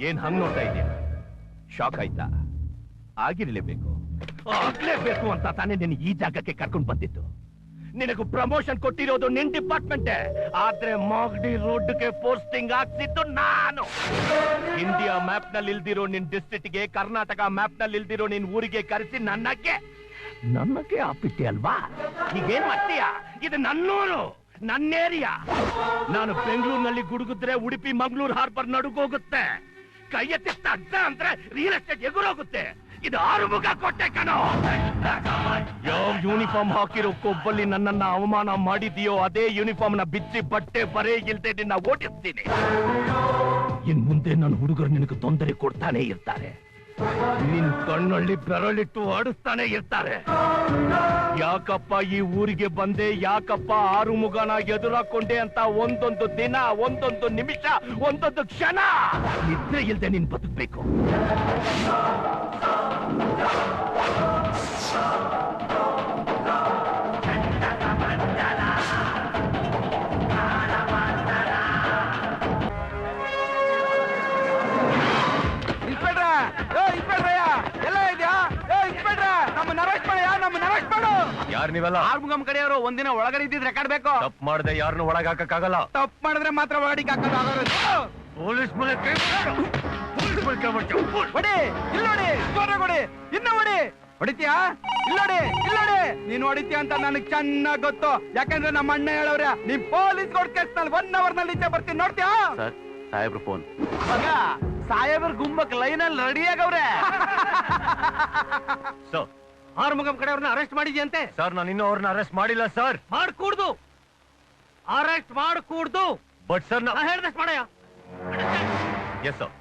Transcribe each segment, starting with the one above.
ಏನ್ ಹಂಗ್ ನೋಡ್ತಾ ಇದೆಯಾ? ಶಾಕ್ ಆಯ್ತಾ? ಆಗಿರ್ಲೇಬೇಕು, ಆಗ್ಲೇಬೇಕು ಅಂತ ತಾನೇ ನಿನ್ನ ಈ ಜಾಗಕ್ಕೆ ಕರ್ಕೊಂಡು ಬಂದಿತ್ತು. ನಿನಗೂ ಪ್ರಮೋಷನ್ ಕೊಟ್ಟಿರೋದು ನಿನ್ ಡಿಪಾರ್ಟ್ಮೆಂಟ್, ಆದ್ರೆ ಮಾಗಡಿ ರೋಡ್ಗೆ ಪೋಸ್ಟಿಂಗ್ ಆಗ್ತಿತ್ತು ನಾನು. ಇಂಡಿಯಾ ಮ್ಯಾಪ್ ನಲ್ಲಿ ಇಲ್ದಿರೋ ನಿನ್ ಡಿಸ್ಟ್ರಿಕ್ಟ್ಗೆ, ಕರ್ನಾಟಕ ಮ್ಯಾಪ್ ನಲ್ಲಿ ಇಲ್ದಿರೋ ನಿನ್ ಊರಿಗೆ ಕರೆಸಿ ನನ್ನಕ್ಕೆ ಆಪಿಟ್ಟೆ ಅಲ್ವಾ? ಈಗೇನ್ ಮಾಡ್ತೀಯ? ಇದು ನನ್ನೂರು, ನನ್ನ ಏರಿಯಾ. ನಾನು ಬೆಂಗಳೂರಿನಲ್ಲಿ ಗುಡುಗಿದ್ರೆ ಉಡುಪಿ ಮಂಗಳೂರು ಹಾರ್ಬರ್ ನಡುಗೋಗುತ್ತೆ. ಕೈ ಎತ್ತಿ ತಡ್ಡ ಅಂದ್ರೆ ರಿಯಲ್ ಎಸ್ಟೇಟ್ ಎಗುರೋಗುತ್ತೆ. ಇದು ಆರುಮುಖ ಕೊಟ್ಟೆ ಕಣೋ. ಯಾವ ಯೂನಿಫಾರ್ಮ್ ಹಾಕಿರೋ ಕೊಬ್ಬಲ್ಲಿ ನನ್ನನ್ನ ಅವಮಾನ ಮಾಡಿದೆಯೋ ಅದೇ ಯೂನಿಫಾರ್ಮ್ ನ ಬಿಚ್ಚಿ ಬಟ್ಟೆ ಬರೇ ಇಲ್ದೆ ನಿನ್ನ ಓಡಿಸ್ತೀನಿ. ಇನ್ ಮುಂದೆ ನನ್ನ ಹುಡುಗರು ನಿನಗೆ ತೊಂದರೆ ಕೊಡ್ತಾನೆ ಇರ್ತಾರೆ. ನಿನ್ ಕಣ್ಣಲ್ಲಿ ಬೆರಳಿಟ್ಟು ಆಡಿಸ್ತಾನೆ ಇರ್ತಾರೆ. ಯಾಕಪ್ಪ ಈ ಊರಿಗೆ ಬಂದೆ, ಯಾಕಪ್ಪ ಆರುಮುಗನ ಎದುರಾಕೊಂಡೆ ಅಂತ ಒಂದೊಂದು ದಿನ, ಒಂದೊಂದು ನಿಮಿಷ, ಒಂದೊಂದು ಕ್ಷಣ ನಿದ್ರೆ ಇಲ್ದೆ ನೀನ್ ಬದುಕ್ಬೇಕು. ಯಾರು ನೀವೆಲ್ಲ? ಆರ್ಮುಗಂ ಕಡೆಯವರು ಒಂದಿನ ಒಳಗಡೆ ಇದ್ದಿದ್ ರೆಕಾರ್ಡ್ ಬೇಕು. ತಪ್ಪು ಮಾಡದೆ ಯಾರನ್ನು ಒಳಗೆ ಹಾಕಕ್ಕಾಗಲ್ಲ. ತಪ್ಪು ಮಾಡಿದ್ರೆ ಮಾತ್ರ ಒಳಗಡೆ ಹಾಕೋದು. ಪೊಲೀಸ್ ಮೇಲೆ ಹೊಡಿ, ಇಲ್ಲಿ ನೋಡಿ, ಜೋರಾಗಿ ಇನ್ನು ಹೊಡಿ. ಹೊಡಿತೀಯಾ? ಇಲ್ಲೋಡಿ, ಇಲ್ಲೋಡಿ. ನೀನ್ ಹೊಡಿತೀಯ ಅಂತ ನನಗ್ ಚೆನ್ನಾಗ್ ಗೊತ್ತು. ಯಾಕಂದ್ರೆ ನಮ್ಮ ಅಣ್ಣ ಹೇಳವ್ರೆ, ನೀನ್ ಪೊಲೀಸ್ ಕೋರ್ಟ್ ಕೇಸ್ನಲ್ಲಿ 1 hour ನಲ್ಲಿ ಈಚೆ ಬರ್ತೀನಿ. ನೋಡ್ತೀಯಾ? ಸರ್, ಸಾಹೇಬ್ರು ಫೋನ್. ಸಾಹೇಬ್ರ ಗುಂಬಕ್ ಲೈನಲ್ಲಿ ರೆಡಿ ಆಗವ್ರೆ. ಸರ್, ಆರ್ಮುಗಂ ಕಡೆಯವ್ರನ್ನ ಅರೆಸ್ಟ್ ಮಾಡಿದ್ಯಂತೆ. ಸರ್, ನಾನು ಇನ್ನೂ ಅವ್ರನ್ನ ಅರೆಸ್ಟ್ ಮಾಡಿಲ್ಲ ಸರ್. ಮಾಡ್ಕೂಡ್ದು, ಅರೆಸ್ಟ್ ಮಾಡ್ಕೂಡ್ದು. ಬಟ್ ಸರ್, ನಾ ಹೇಳ್ದಷ್ಟು ಮಾಡಯ್ಯ. Yes sir.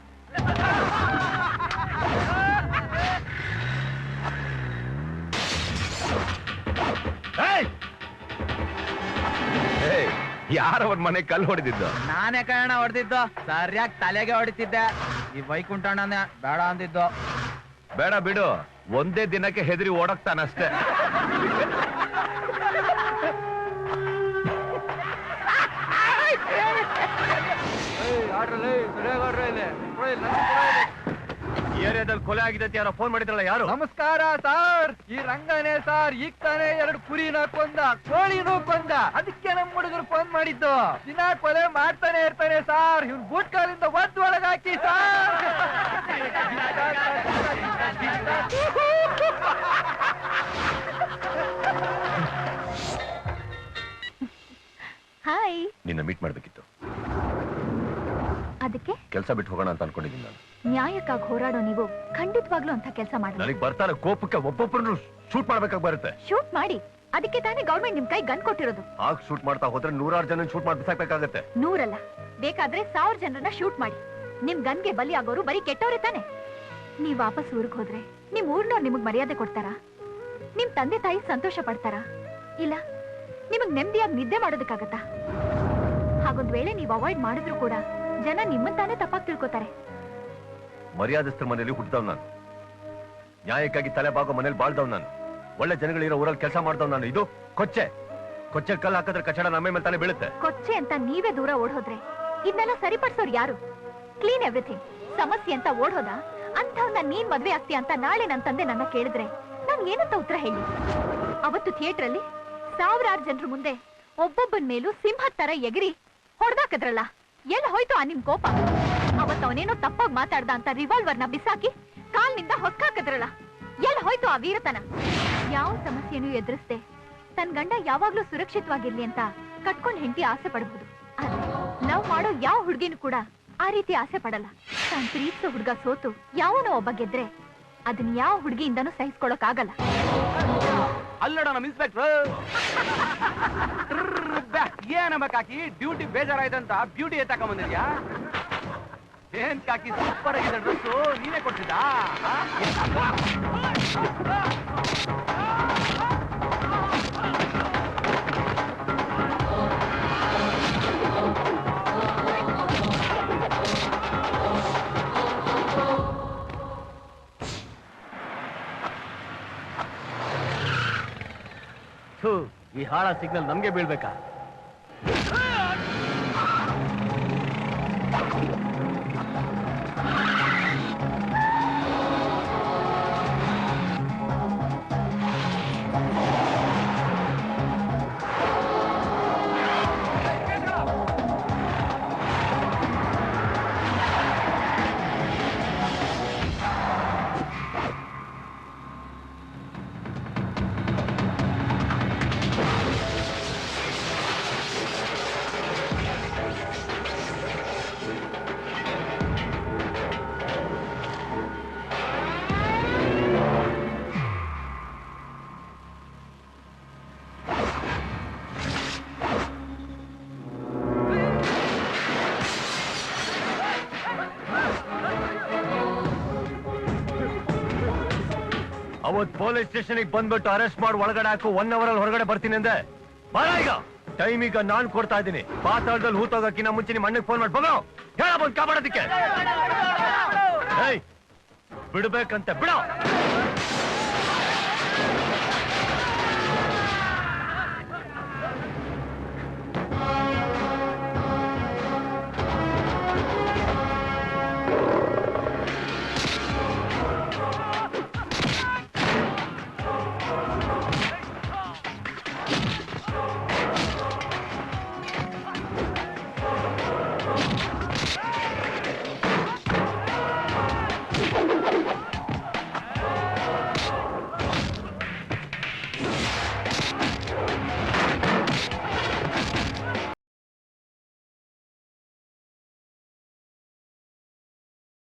ಯಾರವನ್ ಮನೆ ಕಲ್ಲು ಹೊಡೆದಿದ್ದು? ನಾನೇ ಕಾರಣ ಹೊಡೆದಿದ್ದು. ಸರಿಯಾಗಿ ತಲೆಗೆ ಹೊಡಿತಿದ್ದೆ. ಈ ವೈಕುಂಠಣ್ಣನೇ ಬೇಡ ಅಂದಿದ್ದು. ಬೇಡ ಬಿಡು, ಒಂದೇ ದಿನಕ್ಕೆ ಹೆದರಿ ಓಡಕ್ತಾನಷ್ಟೇ. ಏರಿಯಾದಲ್ಲಿ ಕೊಲೆ ಆಗಿದೆ ಅಂತ ಯಾರೋ ಫೋನ್ ಮಾಡಿದ್ರಲ್ಲ, ಯಾರು? ನಮಸ್ಕಾರ ಸರ್, ಈ ರಂಗನೇ ಸರ್. ಈಗ ತಾನೇ 2 ಕುರಿನ ಕೊಂದ, ಕೋಳಿನೂ ಕೊಂದ. ಅದಕ್ಕೆ ನಮ್ಮ ಹುಡುಗರು ಫೋನ್ ಮಾಡಿದ್ದು. ದಿನ ಕೊಲೆ ಮಾಡ್ತಾನೆ ಇರ್ತಾನೆ ಸರ್. ಇವ್ನು ಬೂಟ್ ಕಾಲಿಂದ ಒದ್ದು ಒಳಗಾಕಿ ಸರ್. ಹಾಯ್. ನಿನ್ನ ಮೀಟ್ ಮಾಡ್ಬೇಕಿತ್ತು. ಅದಕ್ಕೆ ಕೆಲಸ ಬಿಟ್ಟು ಹೋಗೋಣ ಅಂತ ಅನ್ಕೊಂಡಿದ್ದೀನಿ ನಾನು. ನ್ಯಾಯಕ್ಕಾಗಿ ಹೋರಾಡೋ ನೀವು ಖಂಡಿತವಾಗ್ಲೂ ಅಂತ ಕೆಲಸ ಮಾಡಿ. ನನಗೆ ಬರ್ತಾರ ಕೋಪಕ್ಕೆ ಒಬ್ಬೊಬ್ಬರನ್ನು ಶೂಟ್ ಮಾಡ್ಬೇಕಾಗಿ ಬರುತ್ತೆ. ಶೂಟ್ ಮಾಡಿ, ಅದಕ್ಕೆ ತಾನೇ ಗೌರ್ಮೆಂಟ್ ನಿಮ್ ಕೈ ಗನ್ ಕೊಟ್ಟಿರೋದು. ಆಗ ಶೂಟ್ ಮಾಡ್ತಾ ಹೋದ್ರೆ 100 ಜನ ಶೂಟ್ ಮಾಡಿ ಬಿಸಾಕ್ಬೇಕಾಗತ್ತೆ. 100 ಅಲ್ಲ, ಬೇಕಾದ್ರೆ 1000 ಜನರನ್ನ ಶೂಟ್ ಮಾಡಿ. ನಿಮ್ ಗನ್ಗೆ ಬಲಿ ಆಗೋರು ಬರೀ ಕೆಟ್ಟವ್ರೆ ತಾನೆ. ನೀವ್ ವಾಪಸ್ ಊರಿಗೆ ಹೋದ್ರೆ ನಿಮ್ ಊರ್ನವ್ರು ನಿಮಗ್ ಮರ್ಯಾದೆ ಕೊಡ್ತಾರಾ? ನಿಮ್ ತಂದೆ ತಾಯಿ ಸಂತೋಷ ಪಡ್ತಾರಾ? ಇಲ್ಲ ನಿಮಗ್ ನೆಮ್ಮದಿಯಾಗಿ ನಿದ್ದೆ ಮಾಡೋದಕ್ಕಾಗತ್ತಾ? ಹಾಗೊಂದ್ ವೇಳೆ ನೀವ್ ಅವಾಯ್ಡ್ ಮಾಡಿದ್ರು ಕೂಡ ಜನ ನಿಮ್ಮಂತಾನೆ ತಪ್ಪಾಗಿ ತಿಳ್ಕೊತಾರೆ. ಮರ್ಯಾದಸ್ಥರ ಮನೆಯಲ್ಲಿ ಹುಟ್ಟಿದವ್ ನಾನು. ನ್ಯಾಯಕ್ಕಾಗಿ ತಲೆ ಬಾಗೋ ಮನೇಲಿ ಬಾಳ್ದವ್ ನಾನು. ಒಳ್ಳೆ ಜನಗಳಿರೋ ಊರಲ್ಲಿ ಕೆಲಸ ಮಾಡ್ದವ್ ನಾನು. ಇದು ಕೊಚ್ಚೆ ಕಲ್ಲು ಹಾಕಿದ್ರೆ ಕಚಡ ನಮ್ಮ ಮೇಲೆ ತಾನೇ ಬೀಳುತ್ತೆ. ಕೊಚ್ಚೆ ಅಂತ ನೀವೇ ದೂರ ಓಡೋದ್ರೆ ಇದನ್ನೆಲ್ಲ ಸರಿಪಡಿಸೋರು ಯಾರು? ಕ್ಲೀನ್ ಎವ್ರಿಥಿಂಗ್ ಸಮಸ್ಯೆ ಅಂತ ಓಡೋದ? ಅಂಥವ್ನ ನೀನ್ ಮದ್ವೆ ಆಗ್ತೀಯ ಅಂತ ನಾಳೆ ನನ್ನ ತಂದೆ ನನ್ನ ಕೇಳಿದ್ರೆ ನಾನ್ ಏನಂತ ಉತ್ತರ ಹೇಳಿ? ಅವತ್ತು ಥಿಯೇಟರ್ ಅಲ್ಲಿ 1000 ಜನರ ಮುಂದೆ ಒಬ್ಬೊಬ್ಬನ ಮೇಲೂ ಸಿಂಹದ ತರ ಎಗರಿ ಹೊಡೆದಾಕದ್ರಲ್ಲ, ಎಲ್ಲ ಹೋಯ್ತು ಆ ನಿಮ್ ಕೋಪ? ಅವತ್ತು ಅವನೇನೋ ತಪ್ಪಾಗಿ ಮಾತಾಡ್ದ ಅಂತ ರಿವಾಲ್ವರ್ನ ಬಿಸಾಕಿ ಕಾಲ್ನಿಂದ ಹೊಕ್ಕಾಕದ್ರಲ್ಲ, ಎಲ್ಲ ಹೋಯ್ತು ಆ ವೀರತನ? ಯಾವ ಸಮಸ್ಯೆನೂ ಎದುರಿಸ್ದೆ ತನ್ ಗಂಡ ಯಾವಾಗ್ಲೂ ಸುರಕ್ಷಿತವಾಗಿರ್ಲಿ ಅಂತ ಕಟ್ಕೊಂಡ್ ಹೆಂಡತಿ ಆಸೆ ಪಡಬಹುದು. ಆದ್ರೆ ಲವ್ ಮಾಡೋ ಯಾವ ಹುಡುಗಿನೂ ಕೂಡ ಆ ರೀತಿ ಆಸೆ ಪಡಲ್ಲ. ತಾನ್ ಪ್ರೀತಿಸೋ ಹುಡುಗ ಸೋತು ಯಾವನೋ ಒಬ್ಬ ಗೆದ್ರೆ ಅದನ್ನ ಯಾವ ಹುಡುಗಿಯಿಂದನೂ ಸಹಿಸ್ಕೊಳಕ್ ಆಗಲ್ಲ. ಅಲ್ಲಡ ನಮ್ ಇನ್ಸ್ಪೆಕ್ಟರ್ ಏನಂಬಕಾಕಿ ಡ್ಯೂಟಿ ಬೇಜಾರಾಯ್ತಂತ ಬ್ಯೂಟಿ ಎತ್ತಾಕ ಬಂದಿದ್ಯಾ? ಏನ್ ಕಾಕಿ ಸೂಪರ್ ಆಗಿದೆ ಡ್ರೆಸ್ಸು, ನೀನೇ ಕೊಡ್ತಿದ್ದ? ಈ ಹಾಳ ಸಿಗ್ನಲ್ ನಮ್ಗೆ ಬೀಳ್ಬೇಕಾ? ಅವತ್ ಪೊಲೀಸ್ ಸ್ಟೇಷನ್ ಬಂದ್ಬಿಟ್ಟು ಅರೆಸ್ಟ್ ಮಾಡಿ ಒಳಗಡೆ ಹಾಕು 1 hour ಅಲ್ಲಿ ಹೊರಗಡೆ ಬರ್ತೀನಿ ಅಂದೆ. ಬರ ಈಗ, ಟೈಮ್ ಈಗ ನಾನ್ ಕೊಡ್ತಾ ಇದ್ದೀನಿ. ಪಾತಾಳದಲ್ಲಿ ಹೂತೋಗಕ್ಕಿನ್ನ ಮುಂಚೆ ನಿಮ್ಮ ಅಣ್ಣಗೆ ಫೋನ್ ಮಾಡಿ ಬರೋ ಹೇಳ ಬಂದ್ ಕಾಪಾಡೋದಿಕ್ಕೆ. ಬಿಡ್ಬೇಕಂತೆ ಬಿಡೋ.